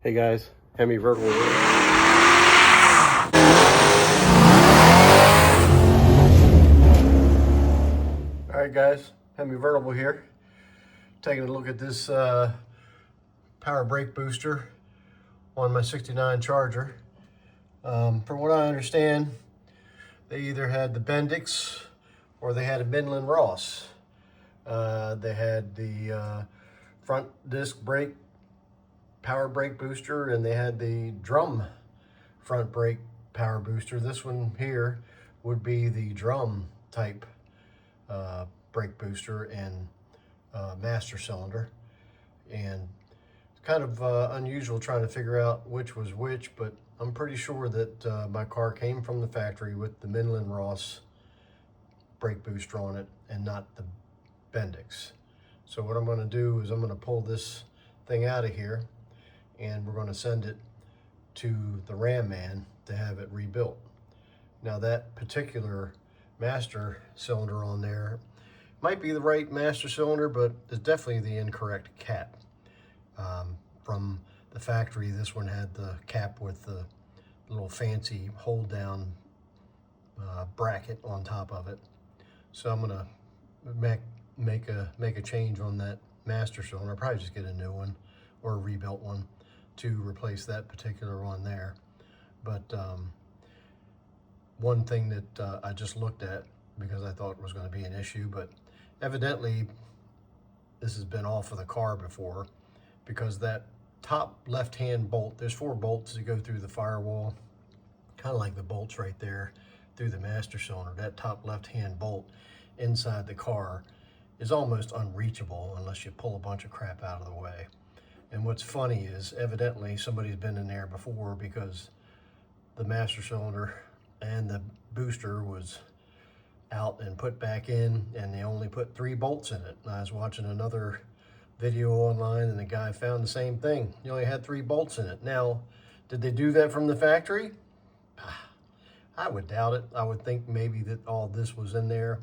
Hey guys, Hemi Vertical. Alright guys, Hemi Vertical here. Taking a look at this power brake booster on my 69 Charger. From what I understand, they either had the Bendix or they had a Midland Ross. They had the front disc brake power brake booster, and they had the drum front brake power booster. This one here would be the drum type brake booster and master cylinder. And it's kind of unusual trying to figure out which was which, but I'm pretty sure that my car came from the factory with the Midland Ross brake booster on it and not the Bendix. So what I'm going to do is I'm going to pull this thing out of here, and we're going to send it to the Ram Man to have it rebuilt. Now that particular master cylinder on there might be the right master cylinder, but it's definitely the incorrect cap. From the factory, this one had the cap with the little fancy hold down bracket on top of it. So I'm gonna make a change on that master cylinder. I'll probably just get a new one or a rebuilt one to replace that particular one there. But one thing that I just looked at because I thought it was going to be an issue, but evidently this has been off of the car before, because that top left-hand bolt, there's 4 bolts that go through the firewall, kind of like the bolts right there through the master cylinder. That top left-hand bolt inside the car is almost unreachable unless you pull a bunch of crap out of the way. And what's funny is evidently somebody's been in there before, because the master cylinder and the booster was out and put back in, and they only put 3 bolts in it. And I was watching another video online, and the guy found the same thing. He only had 3 bolts in it. Now, did they do that from the factory? I would doubt it. I would think maybe that all this was in there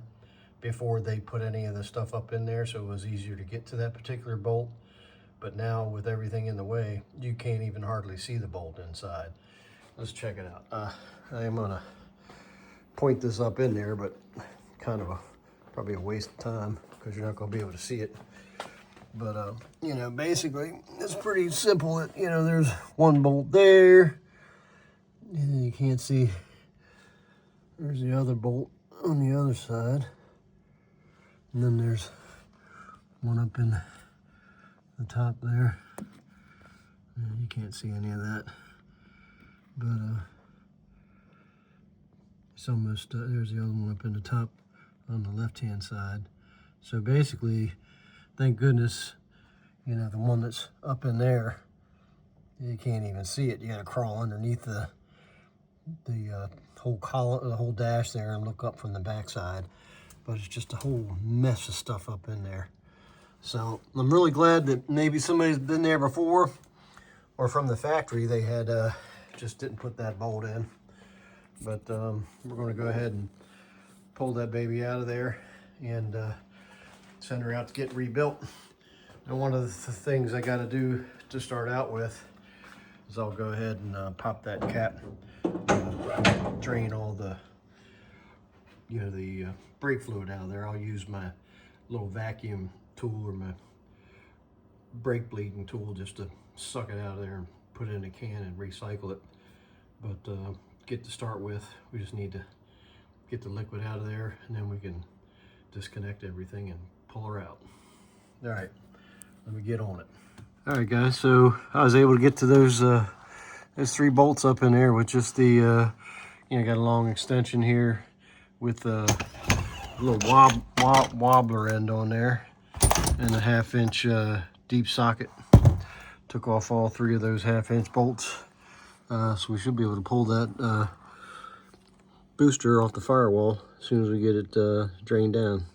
before they put any of the stuff up in there, so it was easier to get to that particular bolt. But now with everything in the way, you can't even hardly see the bolt inside. Let's check it out. I am gonna point this up in there, but kind of probably a waste of time because you're not gonna be able to see it. But you know, basically it's pretty simple. You know, there's 1 bolt there, and then you can't see. There's the other bolt on the other side, and then there's one up in the top there. You can't see any of that, but it's almost there's the other one up in the top on the left-hand side. So basically, thank goodness, you know, the one that's up in there, you can't even see it. You got to crawl underneath the whole column, the whole dash there, and look up from the backside. But it's just a whole mess of stuff up in there. So I'm really glad that maybe somebody's been there before, or from the factory they had just didn't put that bolt in. But we're going to go ahead and pull that baby out of there and send her out to get rebuilt. And one of the things I got to do to start out with is I'll go ahead and pop that cap, drain all the the brake fluid out of there. I'll use my little vacuum tool or my brake bleeding tool just to suck it out of there and put it in a can and recycle it. But get to start with, we just need to get the liquid out of there, and then we can disconnect everything and pull her out. All right, let me get on it. All right guys, so I was able to get to those 3 bolts up in there with just the got a long extension here with a little wobbler end on there, and a 1/2 inch deep socket. Took off all 3 of those 1/2 inch bolts, so we should be able to pull that booster off the firewall as soon as we get it drained down.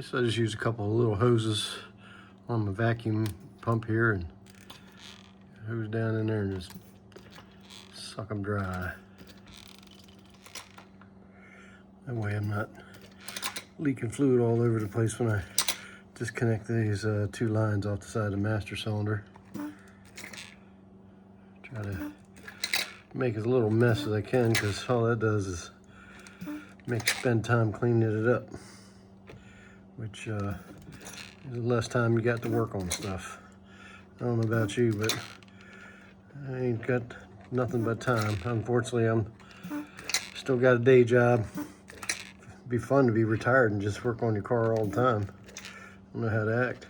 So I just used a couple of little hoses on the vacuum pump here and hose down in there and just suck them dry. That way I'm not leaking fluid all over the place when I disconnect these 2 lines off the side of the master cylinder. Try to make as little mess as I can, because all that does is make you spend time cleaning it up, which is less time you got to work on stuff. I don't know about you, but I ain't got nothing but time. Unfortunately, I'm still got a day job. It'd be fun to be retired and just work on your car all the time. I don't know how to act.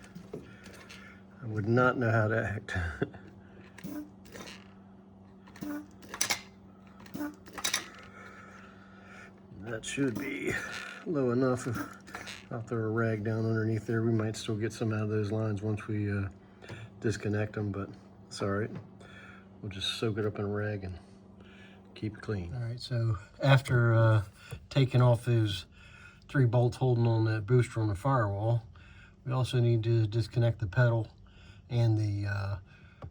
I would not know how to act. That should be low enough. If I'll throw a rag down underneath there, we might still get some out of those lines once we disconnect them, but it's all right. We'll just soak it up in a rag and keep it clean. All right, so after taking off those 3 bolts holding on that booster on the firewall, we also need to disconnect the pedal and the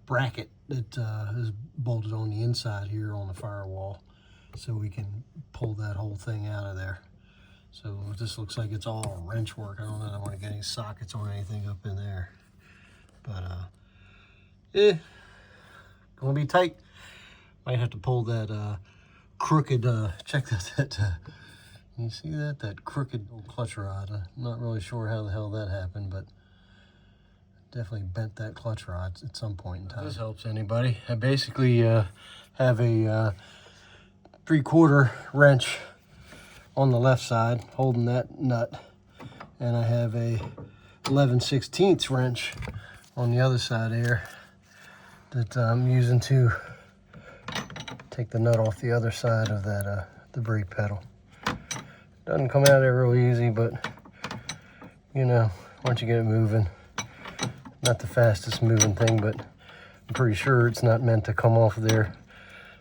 bracket that is bolted on the inside here on the firewall, so we can pull that whole thing out of there. So this looks like it's all wrench work. I don't know that I want to get any sockets or anything up in there, but gonna be tight. Might have to pull that crooked, check that, you see that crooked clutch rod. I'm not really sure how the hell that happened, but definitely bent that clutch rod at some point in time. If this helps anybody, I basically have a 3/4 wrench on the left side holding that nut, and I have a 11/16 wrench on the other side here that I'm using to take the nut off the other side of that the brake pedal. Doesn't come out there real easy, but you know, once you get it moving, not the fastest moving thing, but I'm pretty sure it's not meant to come off of there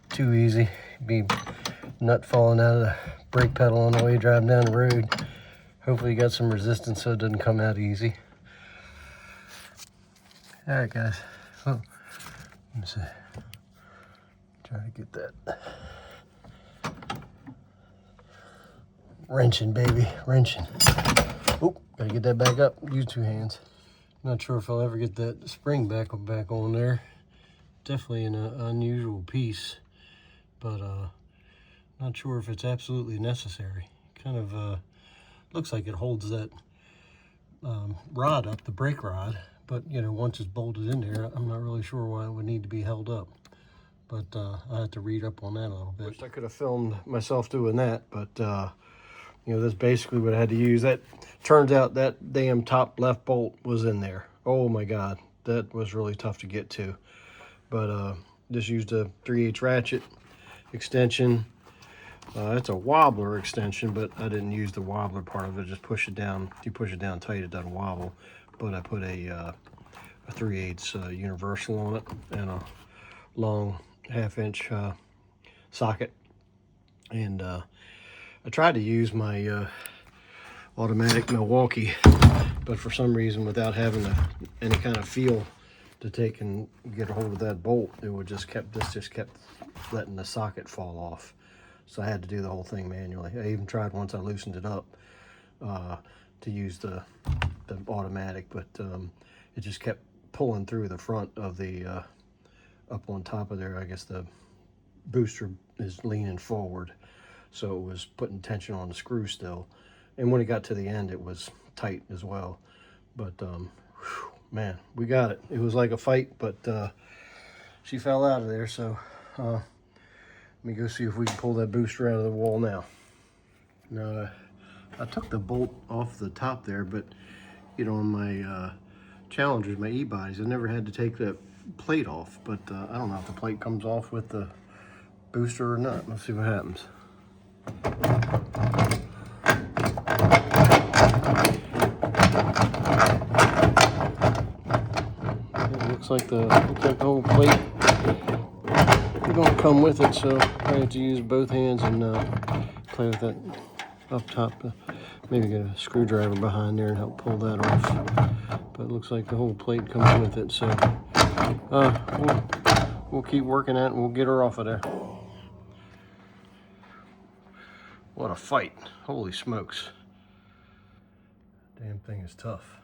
too easy. Be nut falling out of the brake pedal on the way driving down the road. Hopefully you got some resistance so it doesn't come out easy. All right, guys. Oh, let me see. Try to get that. Wrenching, baby, wrenching. Oop, gotta get that back up. Use 2 hands. Not sure if I'll ever get that spring back on there. Definitely an unusual piece, but not sure if it's absolutely necessary. Kind of looks like it holds that rod up, the brake rod, but you know, once it's bolted in there, I'm not really sure why it would need to be held up. But I have to read up on that a little bit. Wish I could have filmed myself doing that, but you know, that's basically what I had to use. That turns out that damn top left bolt was in there. Oh my God, that was really tough to get to. But just used a 3/8 ratchet extension. It's a wobbler extension, but I didn't use the wobbler part of it. Just push it down. If you push it down tight, it doesn't wobble. But I put a 3/8 universal on it and a long 1/2 inch socket. And I tried to use my automatic Milwaukee, but for some reason, without having any kind of feel to take and get a hold of that bolt, it would just kept letting the socket fall off. So I had to do the whole thing manually. I even tried once I loosened it up to use the automatic, but it just kept pulling through the front of the up on top of there. I guess the booster is leaning forward, so it was putting tension on the screw still. And when it got to the end, it was tight as well. But whew, man, we got it. It was like a fight, but she fell out of there. So let me go see if we can pull that booster out of the wall now. Now, I took the bolt off the top there, but you know, on my Challengers, my e-bodies, I never had to take that plate off. But I don't know if the plate comes off with the booster or not. Let's see what happens. It looks like the whole plate is going to come with it, so I have to use both hands and play with that up top. Maybe get a screwdriver behind there and help pull that off. But it looks like the whole plate comes with it, so we'll keep working at it and we'll get her off of there. What a fight. Holy smokes. Damn thing is tough.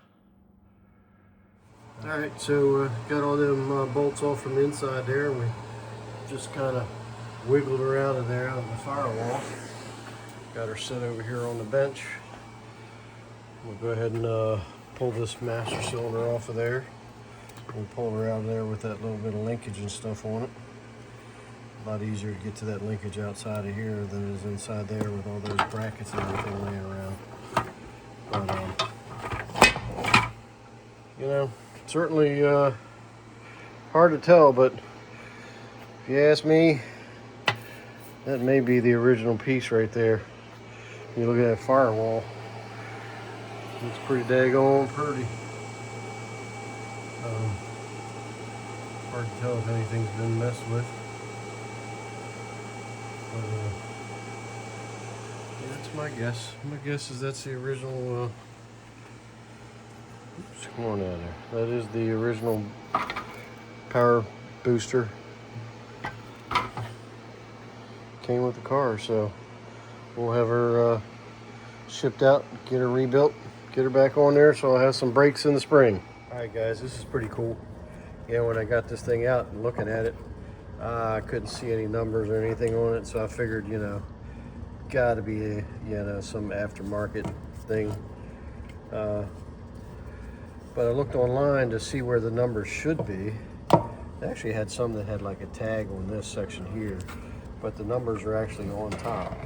Alright, so got all them bolts off from the inside there, and we just kind of wiggled her out of there, out of the firewall. Got her set over here on the bench. We'll go ahead and pull this master cylinder off of there. We'll pull her out of there with that little bit of linkage and stuff on it. A lot easier to get to that linkage outside of here than it is inside there with all those brackets and everything laying around. But, you know, certainly hard to tell, but if you ask me, that may be the original piece right there. You look at that firewall, it's pretty daggone pretty. Hard to tell if anything's been messed with. But, yeah, that's my guess. My guess is that's the original, oops, come on out of there. That is the original power booster. Came with the car, so we'll have her shipped out, get her rebuilt, get her back on there so I'll have some brakes in the spring. All right, guys, this is pretty cool. You know, when I got this thing out and looking at it, I couldn't see any numbers or anything on it, so I figured, you know, gotta be, you know, some aftermarket thing. But I looked online to see where the numbers should be. They actually had some that had like a tag on this section here, but the numbers are actually on top.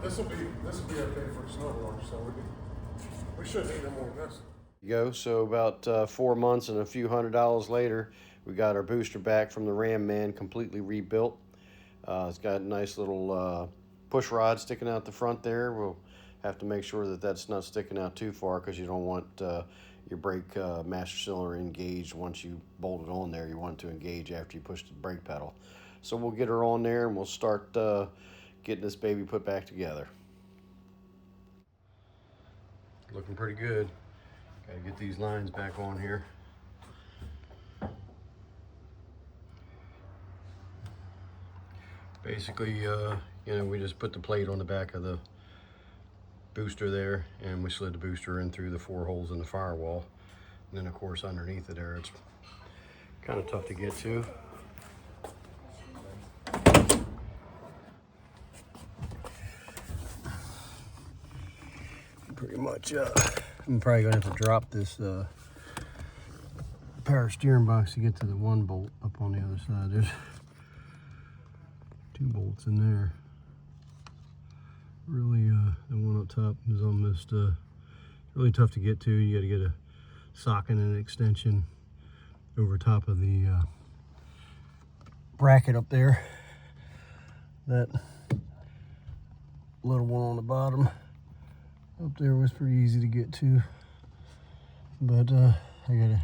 This will be okay for snow wash, so we shouldn't need no more than this. So about 4 months and a few $100s later, we got our booster back from the Ram Man, completely rebuilt. It's got a nice little push rod sticking out the front there. We'll have to make sure that that's not sticking out too far because you don't want your brake master cylinder engaged once you bolt it on there. You want it to engage after you push the brake pedal. So we'll get her on there and we'll start getting this baby put back together. Looking pretty good. Gotta get these lines back on here. Basically, you know, we just put the plate on the back of the booster there and we slid the booster in through the 4 holes in the firewall. And then of course underneath it there, it's kind of tough to get to. Pretty much, I'm probably gonna have to drop this power steering box to get to the 1 bolt up on the other side. There's 2 bolts in there. Really, the one up top is almost really tough to get to. You got to get a socket and an extension over top of the bracket up there. That little one on the bottom up there was pretty easy to get to, but I gotta,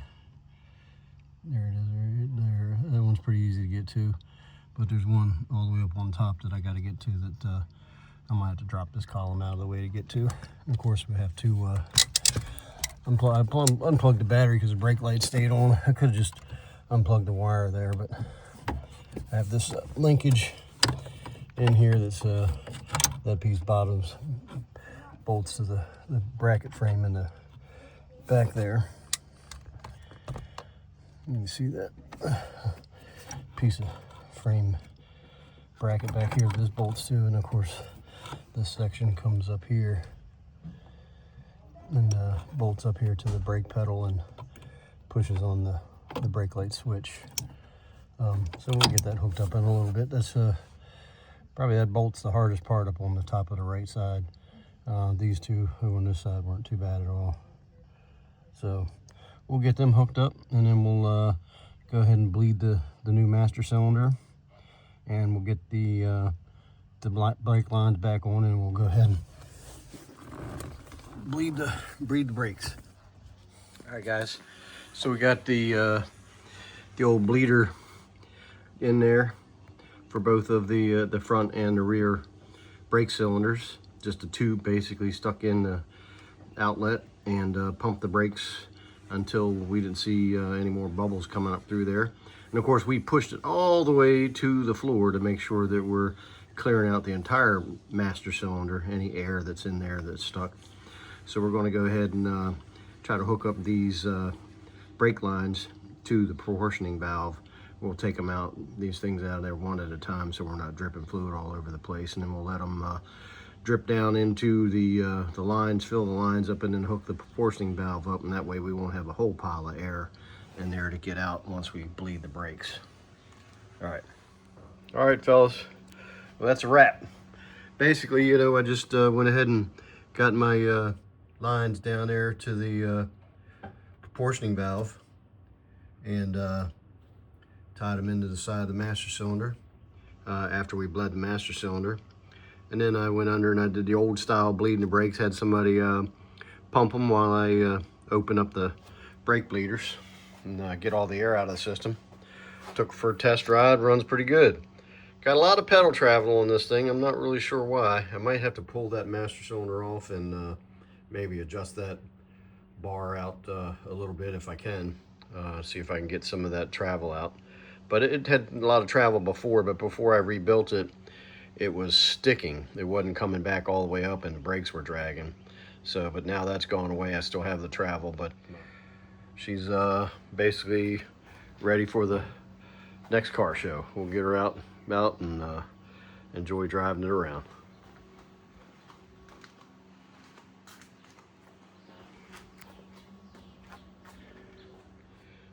there it is right there. That one's pretty easy to get to, but there's one all the way up on top that I got to get to that I might have to drop this column out of the way to get to. And of course we have to unplug the battery because the brake light stayed on. I could have just unplugged the wire there, but I have this linkage in here that's that piece bottoms bolts to the bracket frame in the back there. You can see that piece of frame bracket back here. This bolts to, and of course this section comes up here and bolts up here to the brake pedal and pushes on the brake light switch. So we'll get that hooked up in a little bit. That's probably that bolt's the hardest part up on the top of the right side. These two over on this side weren't too bad at all. So we'll get them hooked up and then we'll go ahead and bleed the new master cylinder, and we'll get the brake lines back on, and we'll go ahead and bleed the brakes. All right, guys. So we got the old bleeder in there for both of the front and the rear brake cylinders. Just a tube basically stuck in the outlet, and pump the brakes until we didn't see any more bubbles coming up through there. And of course we pushed it all the way to the floor to make sure that we're clearing out the entire master cylinder, any air that's in there that's stuck. So we're going to go ahead and try to hook up these brake lines to the proportioning valve. We'll take them out, these things out of there one at a time, so we're not dripping fluid all over the place, and then we'll let them drip down into the lines, fill the lines up, and then hook the proportioning valve up, and that way we won't have a whole pile of air in there to get out once we bleed the brakes. All right, fellas. Well, that's a wrap. Basically, you know, I just went ahead and got my lines down there to the proportioning valve and tied them into the side of the master cylinder after we bled the master cylinder. And then I went under and I did the old style bleeding the brakes, had somebody pump them while I open up the brake bleeders and get all the air out of the system. Took it for a test ride, runs pretty good. Got a lot of pedal travel on this thing. I'm not really sure why. I might have to pull that master cylinder off and maybe adjust that bar out a little bit if I can. See if I can get some of that travel out. But it had a lot of travel before, but before I rebuilt it, it was sticking. It wasn't coming back all the way up and the brakes were dragging. So, but now that's gone away. I still have the travel, but she's basically ready for the next car show. We'll get her out and enjoy driving it around.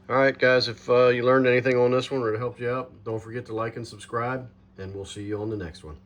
All right, guys, if you learned anything on this one or it helped you out, don't forget to like and subscribe, and we'll see you on the next one.